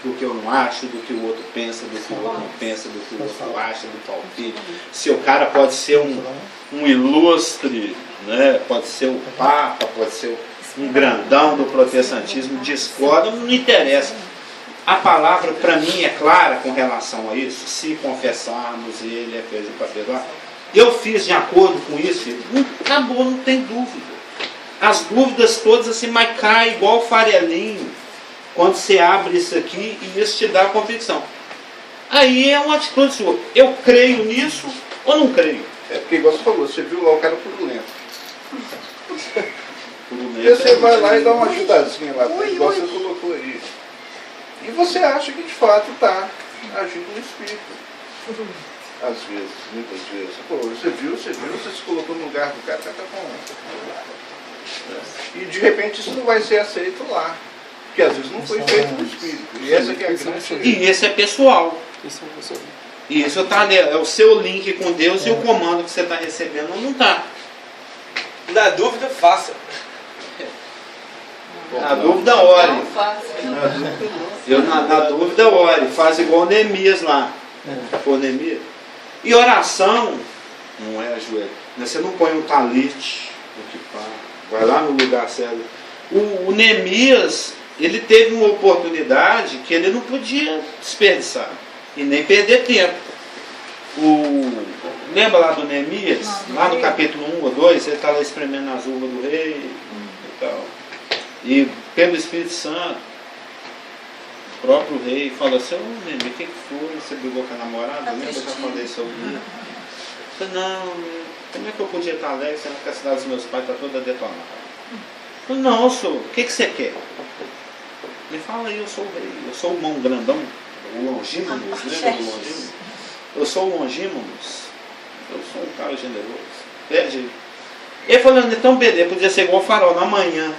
do que eu não acho, do que o outro pensa, do que o outro não pensa, do que o outro acha, do palpite. Se o cara pode ser um ilustre, né? Pode ser o Papa, pode ser um grandão do protestantismo, discorda, não interessa. A palavra, para mim, é clara com relação a isso. Se confessarmos, ele é fiel para perdoar. Eu fiz de acordo com isso, acabou, não tem dúvida. As dúvidas todas assim, mas cai igual farelinho quando você abre isso aqui e isso te dá a convicção. Aí é uma atitude sua. Eu creio nisso ou não creio? É porque, igual você falou, você viu lá o cara purulento. E É você vai lá e dá uma ajudazinha lá, igual você colocou aí. E você acha que de fato está agindo no Espírito. Às vezes, muitas vezes. Pô, você viu, você se colocou no lugar do cara, tá com... E de repente isso não vai ser aceito lá. Porque às vezes não foi feito no Espírito. E essa que é a grande... E esse é pessoal. E isso tá, é o seu link com Deus e o comando que você está recebendo não está. Na dúvida, faça. Na dúvida, ore. Não faço. Na dúvida, ore. Faz igual Neemias lá. For Neemias. E oração não é ajoelho. Você não põe um talite, vai lá no lugar certo. O Neemias, ele teve uma oportunidade que ele não podia desperdiçar e nem perder tempo. Lembra lá do Neemias? Lá no capítulo 1 ou 2, ele está lá espremendo as uvas do rei e tal. E pelo Espírito Santo, o próprio rei fala assim: ô Neemias, o que foi? Você brigou com a namorada? Lembra que eu já falei sobre isso? Eu falei, não, Como é que eu podia estar alegre sendo que a cidade dos meus pais está toda detonada? Eu falei, não, senhor, o que você quer? Ele fala aí, eu sou o rei, eu sou o mão grandão, o Longímanos, lembra do Longímanos? Eu sou o Longímanos, eu sou um cara generoso. Pede aí. Ele falou, então beleza, podia ser igual o Farol, amanhã.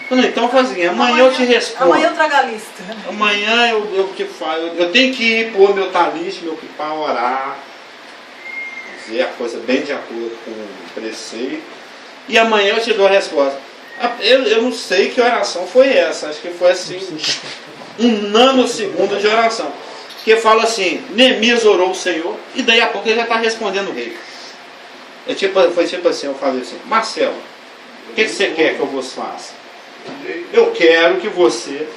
Falei, então fazia, amanhã eu te respondo. Amanhã eu trago a lista. Amanhã eu te falo, eu tenho que ir pôr meu talit, meu kipá, orar, fazer a coisa bem de acordo com o preceito, e amanhã eu te dou a resposta. Eu não sei que oração foi essa, acho que foi assim, 1 nanosegundo de oração. Que fala assim, Neemias orou o Senhor, e daí a pouco ele já está respondendo o rei. Foi tipo assim, eu falei assim, Marcelo, o que você quer que eu vos faça? Eu quero que você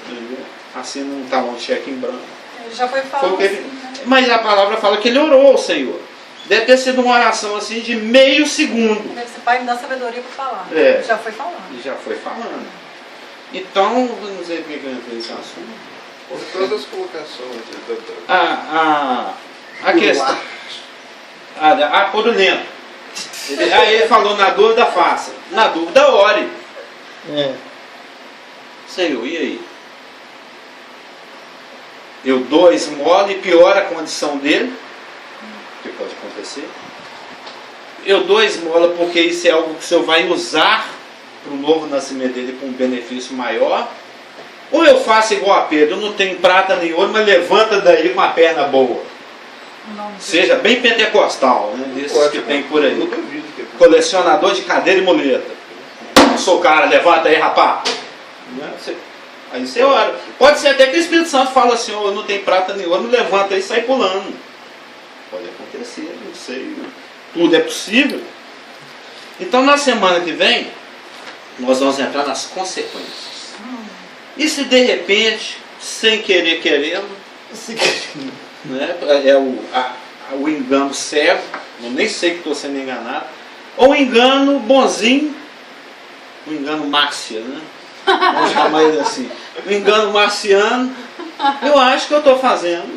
assine um talão de cheque em branco. Ele já foi falando assim, né? Mas a palavra fala que ele orou ao Senhor. Deve ter sido uma oração assim de meio segundo. Deve ser pai me dá sabedoria para falar. É. Ele já foi falando. E já foi falando. Então, eu não sei porque eu entrei nesse assunto. Por todas as colocações. A questão. Por dentro. Aí ele falou, na dúvida faça. Na dúvida ore. Senhor, e aí? Eu dou a esmola e piora a condição dele, que pode acontecer. Eu dou a esmola porque isso é algo que o Senhor vai usar para o novo nascimento dele com um benefício maior. Ou eu faço igual a Pedro, eu não tenho prata nem ouro, mas levanta daí com uma perna boa. Seja bem pentecostal, né? Desses que tem por aí. Colecionador de cadeira e muleta. Sou cara, levanta aí, rapá. Aí você ora. Pode ser até que o Espírito Santo fala assim, eu não tenho prata nem ouro, levanta aí e sai pulando. Pode acontecer, não sei. Tudo é possível. Então na semana que vem, nós vamos entrar nas consequências. E se de repente, sem querer querendo, né, é o engano cego, eu nem sei que estou sendo enganado, ou o engano bonzinho, o engano Márcia, né? Vamos chamar ele assim. O engano marciano, eu acho que eu estou fazendo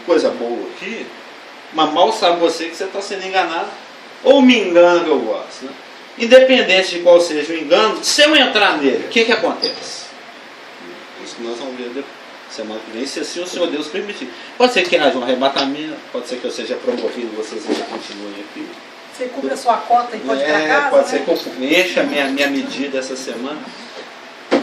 coisa boa aqui, mas mal sabe você que você está sendo enganado, ou me engano que eu gosto. Né? Independente de qual seja o engano, se eu entrar nele, o que acontece? Isso que nós vamos ver depois. Semana que vem, se assim o Senhor Deus permitir. Pode ser que haja um arrebatamento, pode ser que eu seja promovido e vocês ainda continuem aqui. Você cumpre a sua cota e pode ir para casa, pode né? ser que eu encha a minha medida essa semana.